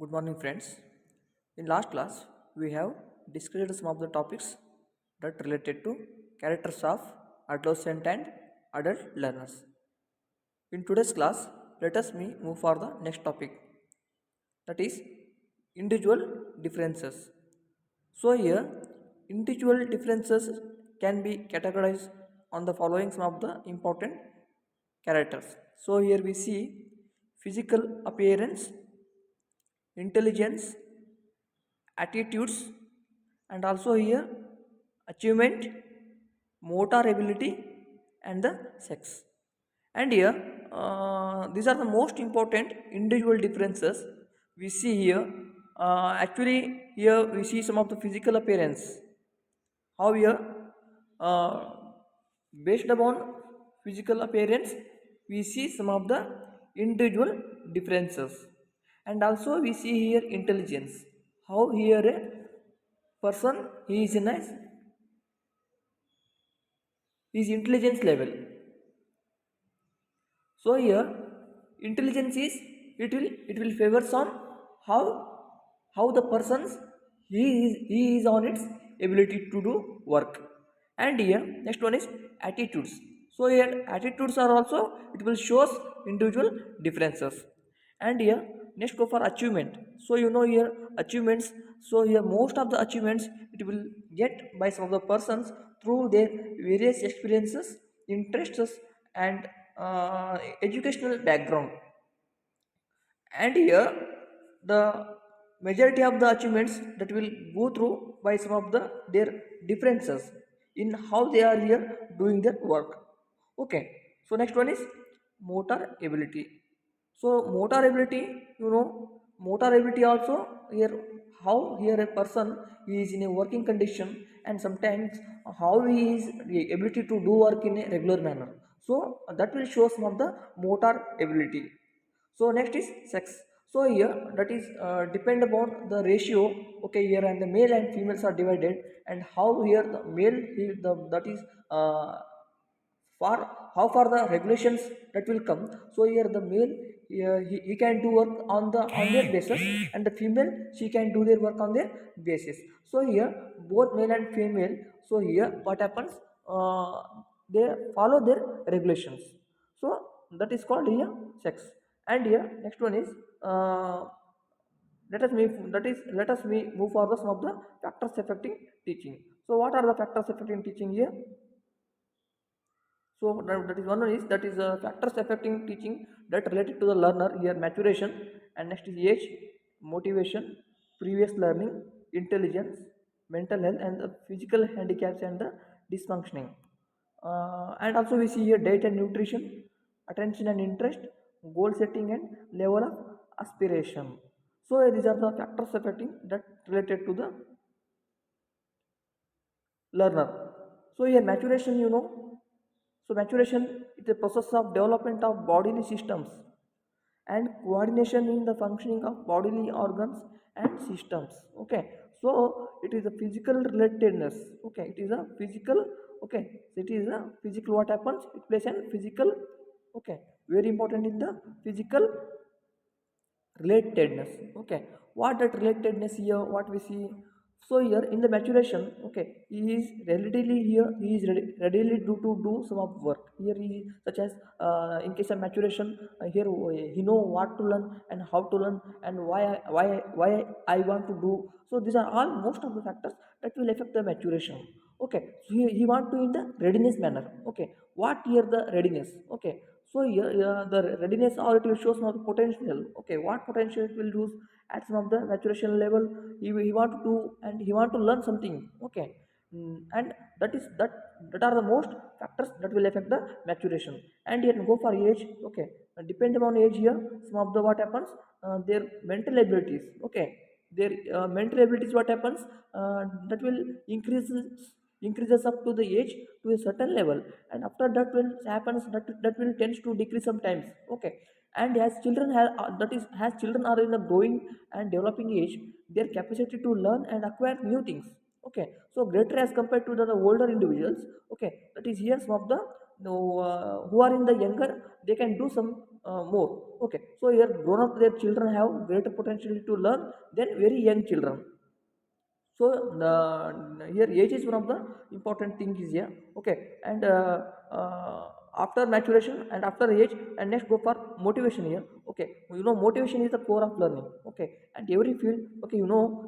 Good morning, friends. In last class, we have discussed some of the topics that related to characters of adolescent and adult learners. In today's class, let us move for the next topic, that is individual differences. So here, individual differences can be categorized on the following some of the important characters. So here we see physical appearance, intelligence, attitudes, and also here achievement, motor ability, and the sex. And here these are the most important individual differences we see here. Actually here we see some of the physical appearance, how here uh, based upon physical appearance we see some of the individual differences. And also we see here intelligence, how here a person he is in a his intelligence level. So here intelligence is, it will favors on how the persons he is on its ability to do work. And here next one is attitudes. So here attitudes are also, it will shows individual differences. And here next go for achievement. So you know here achievements, so here most of the achievements it will get by some of the persons through their various experiences, interests, and educational background. And here the majority of the achievements that will go through by some of the their differences in how they are here doing their work. Okay, so next one is motor ability. So motor ability, you know, motor ability also here, how here a person is in a working condition, and sometimes how he is the ability to do work in a regular manner. So that will show some of the motor ability. So next is sex. So here that is depend upon the ratio. Okay, here and the male and females are divided, and how here the male that is for how far the regulations that will come. So here the male, he can do work on their basis, and the female she can do their work on their basis. So here both male and female, so here what happens, they follow their regulations. So that is called here sex. And here next one is let us move for the some of the factors affecting teaching. So what are the factors affecting teaching here? So that is one is, that is factors affecting teaching that related to the learner here maturation. And next is age, motivation, previous learning, intelligence, mental health, and the physical handicaps and the dysfunctioning. And also we see here diet and nutrition, attention and interest, goal setting, and level of aspiration. So these are the factors affecting that related to the learner. So here maturation, you know, so maturation is a process of development of bodily systems and coordination in the functioning of bodily organs and systems. Okay, so it is a physical relatedness. Okay, it is a physical. Okay, so it is a physical, what happens, it plays a physical. Okay, very important in the physical relatedness. Okay, what that relatedness here, what we see. So here in the maturation, okay, he is relatively here, he is readily do some of work here. He such as in case of maturation, here he know what to learn and how to learn, and why I want to do. So these are all most of the factors that will affect the maturation. Okay, so he want to in the readiness manner. Okay, what here the readiness. Okay, so here the readiness, or it will show some of the potential. Okay, what potential it will use at some of the maturation level. He want to do and he want to learn something. Okay. And that are the most factors that will affect the maturation. And here go for age. Okay, depend upon age here, some of the what happens, their mental abilities. Okay, their mental abilities, what happens, that will increases up to the age to a certain level, and after that will happens that will tends to decrease sometimes. Okay, and as children have that is as children are in a growing and developing age, their capacity to learn and acquire new things. Okay, so greater as compared to the older individuals. Okay, that is here some of the, who are in the younger, they can do some more. Okay, so here grown up their children have greater potential to learn than very young children. So here age is one of the important things is here. Okay, and after maturation and after age, and next go for motivation here. Okay, motivation is the core of learning. Okay, and every field. Okay,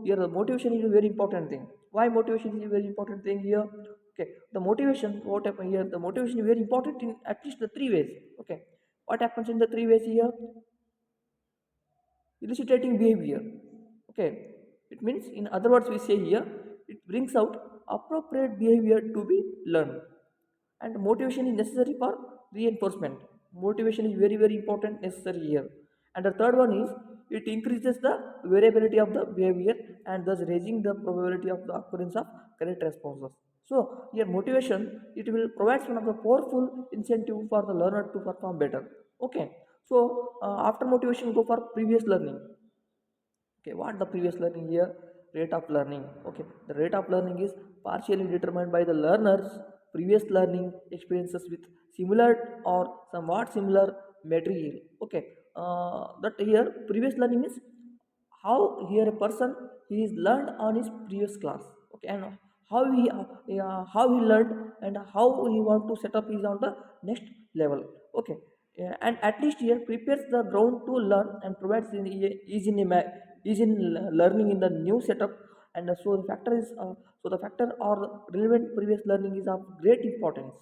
here the motivation is a very important thing. Why motivation is a very important thing here? Okay, the motivation, what happen here, the motivation is very important in at least the three ways. Okay, what happens in the three ways here? Eliciting behavior. Okay, it means, in other words, we say here, it brings out appropriate behavior to be learned. And motivation is necessary for reinforcement. Motivation is very very important, necessary here. And the third one is, it increases the variability of the behavior, and thus raising the probability of the occurrence of correct responses. So here motivation, it will provide one of the powerful incentive for the learner to perform better. Okay, so after motivation, go for previous learning. Okay, what the previous learning here? Rate of learning. Okay, the rate of learning is partially determined by the learner's previous learning experiences with similar or somewhat similar material. Okay, that here previous learning is how here a person, he is learned on his previous class. Okay, and how he learned, and how he want to set up his on the next level. Okay, yeah, and at least here prepares the ground to learn, and provides is in learning in the new setup. And so the factor is so the factor or relevant previous learning is of great importance.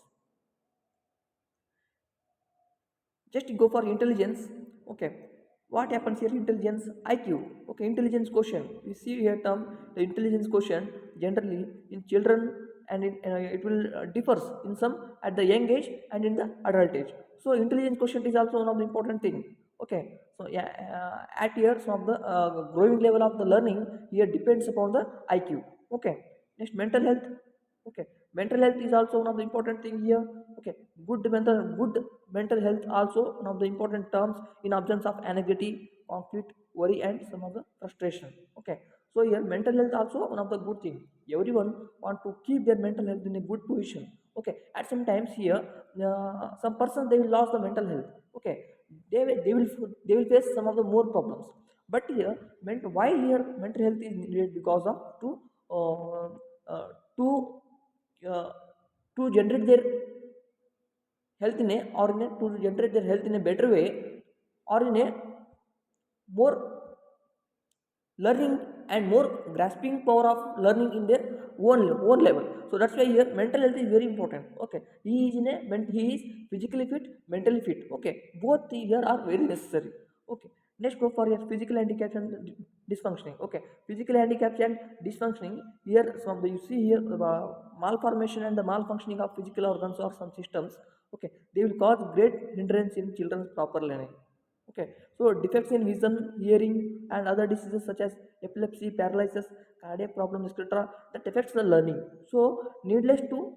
Just go for intelligence. Okay, what happens here? Intelligence, IQ. Okay, intelligence quotient, we see here term, the intelligence quotient generally in children, and it will differs in some at the young age and in the adult age. So intelligence quotient is also one of the important thing. Okay, so yeah, at here some of the growing level of the learning here depends upon the IQ. Okay, next mental health. Okay, mental health is also one of the important thing here. Okay, good mental health also one of the important terms in absence of anxiety, conflict, worry, and some of the frustration. Okay, so here mental health also one of the good thing. Everyone want to keep their mental health in a good position. Okay, at some times here, some persons, they will lose the mental health. Okay, they will face some of the more problems. But here, why here mental health is needed? Because of uh, uh, to uh, to generate their health in a, or in a, to generate their health in a better way, or in a more learning and more grasping power of learning in their own level. So that's why here mental health is very important. Okay, he is physically fit, mentally fit. Okay, both here are very necessary. Okay, next go for your physical handicaps and dysfunctioning. Okay, physical handicaps and dysfunctioning, here some you see here malformation and the malfunctioning of physical organs or some systems. Okay, they will cause great hindrance in children's proper learning. Okay, so defects in vision, hearing, and other diseases such as epilepsy, paralysis, cardiac problems, etc., that affects the learning. So, needless to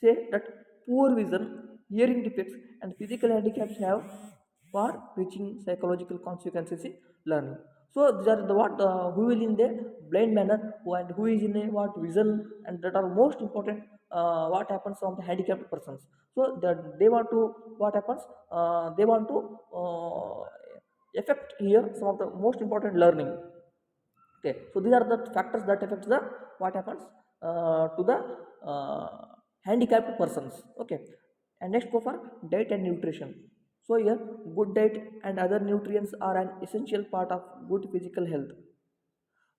say that poor vision, hearing defects, and physical handicaps have far-reaching psychological consequences in learning. So, these are the what who will in the blind manner, and who is in a what vision, and that are most important. What happens on the handicapped persons? So that they want to, what happens? They want to affect here some of the most important learning. Okay, so these are the factors that affects the what happens to the handicapped persons. Okay, and next go for diet and nutrition. So here good diet and other nutrients are an essential part of good physical health.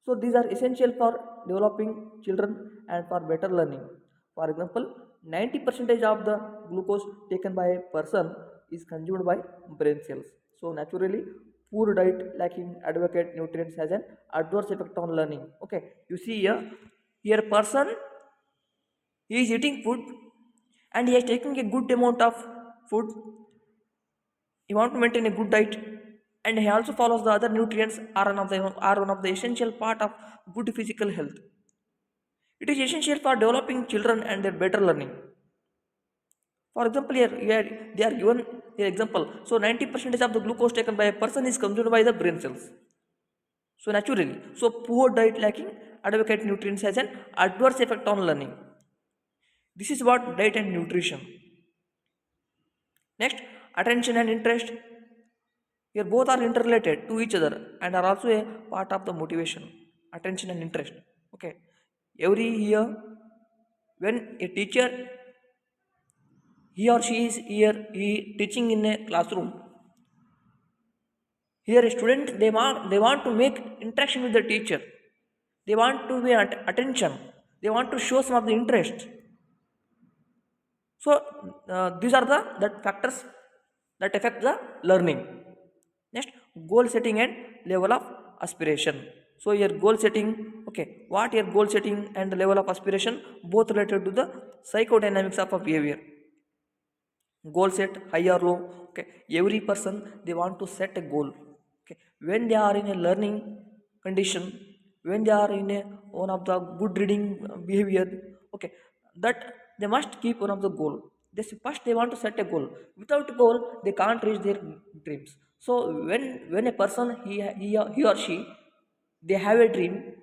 So these are essential for developing children and for better learning. For example, 90% of the glucose taken by a person is consumed by brain cells. So naturally, poor diet lacking adequate nutrients has an adverse effect on learning. Okay, you see here person, he is eating food, and he is taking a good amount of food. He want to maintain a good diet, and he also follows the other nutrients are one of the essential part of good physical health. It is essential for developing children and their better learning. For example, here they are given an example. So 90% of the glucose taken by a person is consumed by the brain cells. So naturally, so poor diet lacking adequate nutrients has an adverse effect on learning. This is what diet and nutrition. Next, attention and interest. Here both are interrelated to each other and are also a part of the motivation, attention and interest. Okay. Every year when a teacher, he or she is here, he teaching in a classroom. Here a student, they want to make interaction with the teacher. They want to be attention. They want to show some of the interest. So these are the that factors that affect the learning. Next, goal setting and level of aspiration. So your goal setting, okay, what your goal setting and the level of aspiration both related to the psychodynamics of a behavior. Goal set high or low. Okay, every person they want to set a goal. Okay, when they are in a learning condition, when they are in a one of the good reading behavior, okay, that they must keep one of the goal. First they want to set a goal. Without a goal they can't reach their dreams. So when a person he or she they have a dream,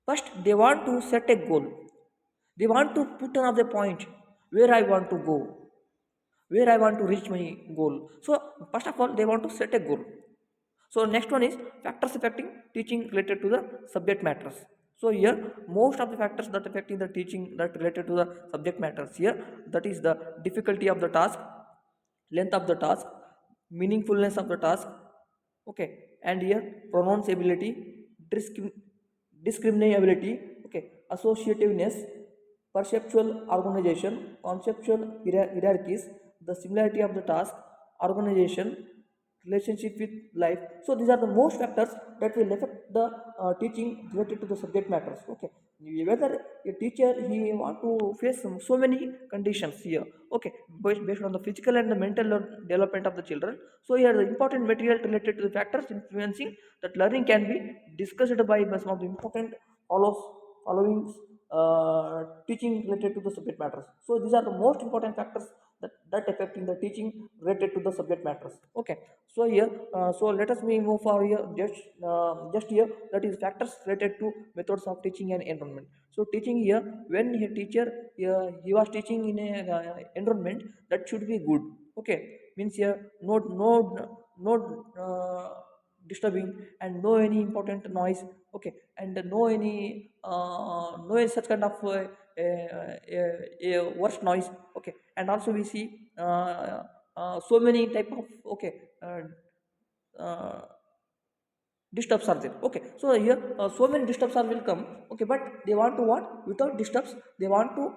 first they want to set a goal. They want to put another point where I want to go, where I want to reach my goal. So first of all, they want to set a goal. So next one is factors affecting teaching related to the subject matters. So here most of the factors that affecting the teaching that related to the subject matters here, that is the difficulty of the task, length of the task, meaningfulness of the task, okay, and here pronounceability, discrim- discriminability, okay, associativeness, perceptual organization, conceptual hierarchies, the similarity of the task, organization, relationship with life. So these are the most factors that will affect the teaching related to the subject matters. Okay, whether a teacher he want to face so many conditions here. Okay, based on the physical and the mental development of the children. So here the important material related to the factors influencing that learning can be discussed by some of the important following teaching related to the subject matters. So these are the most important factors that affecting the teaching related to the subject matters. Okay, so here so let us me move for here just here, that is factors related to methods of teaching and enrollment. So teaching here, when a teacher he was teaching in a environment that should be good. Okay, means here no disturbing and no any important noise. Okay, and no any such kind of worst noise. Okay, and also we see so many type of, okay, uh, disturbs are there. Okay, so here so many disturbs are will come. Okay, but they want to what, without disturbs they want to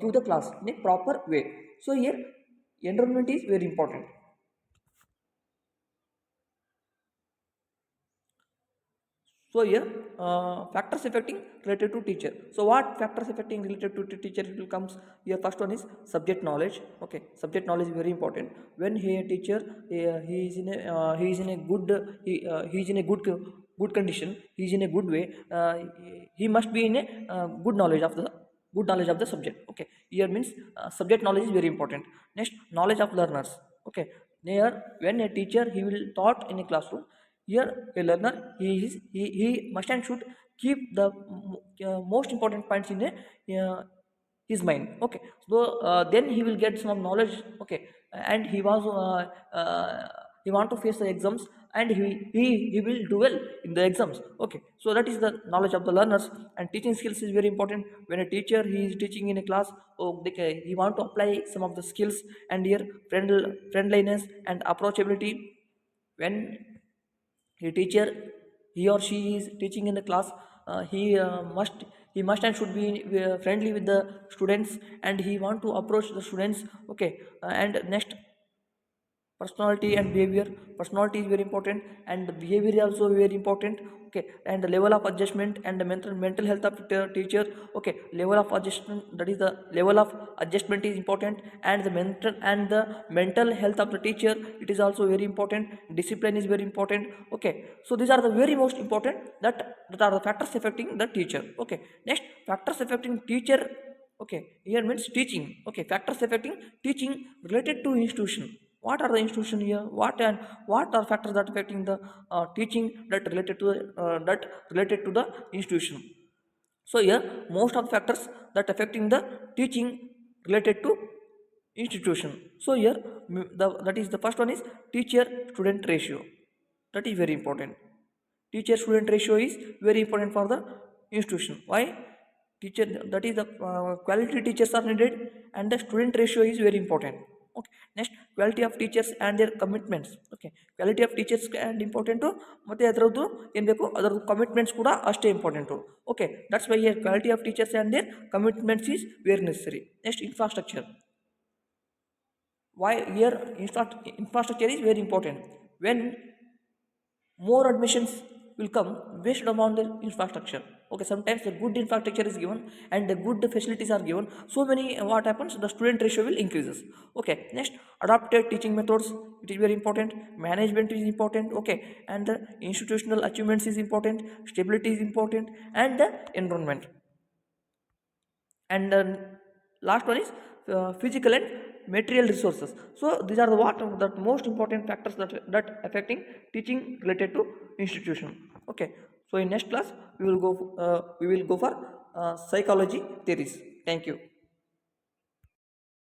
give the class in a proper way. So here environment is very important. So here factors affecting related to teacher. So what factors affecting related to teacher, it will comes here. First one is subject knowledge. Okay, subject knowledge is very important. When a teacher he is in a good he is in a good condition, he is in a good way, he must be in a good knowledge of the subject. Okay, here means subject knowledge is very important. Next, knowledge of learners. Okay, here when a teacher he will taught in a classroom, here a learner he must and should keep the most important points in a his mind. Okay, so then he will get some knowledge. Okay, and he want to face the exams, and he will do well in the exams. Okay, so that is the knowledge of the learners. And teaching skills is very important. When a teacher he is teaching in a class, oh, he want to apply some of the skills. And here friendliness and approachability. When a teacher he or she is teaching in the class, he must and should be friendly with the students, and he want to approach the students. Okay, and next, personality and behavior. Personality is very important, and the behavior is also very important. Okay, and the level of adjustment and the mental health of the teacher. Okay, level of adjustment, that is the level of adjustment is important, and the mental health of the teacher, it is also very important. Discipline is very important. Okay, so these are the very most important that are the factors affecting the teacher. Okay, next, factors affecting teacher. Okay, here means teaching. Okay, factors affecting teaching related to institution. What are the institution here? What are factors that affecting the teaching that related to the institution? So here most of the factors that affecting the teaching related to institution. So here that is the first one is teacher student ratio. That is very important. Teacher student ratio is very important for the institution. Why? Teacher, that is the quality teachers are needed, and the student ratio is very important. Okay, next quality of teachers and their commitments. Okay, quality of teachers and important ಮತ್ತೆ ಅದರದ್ದು ಏನು ಬೇಕು ಅದರ commitments ಕೂಡ ಅಷ್ಟೇ important. Okay, that's why here quality of teachers and their commitments is very necessary. Next infrastructure. Why here infrastructure is very important. When more admissions will come based upon the infrastructure. Okay, sometimes the good infrastructure is given and the good facilities are given, so many what happens, the student ratio will increases. Okay, next adapted teaching methods, it is very important. Management is important. Okay, and the institutional achievements is important, stability is important, and the environment. And then last one is physical and material resources. So these are the what of the most important factors that affecting teaching related to institution. Okay, so in next class we will go for psychology theories. Thank you.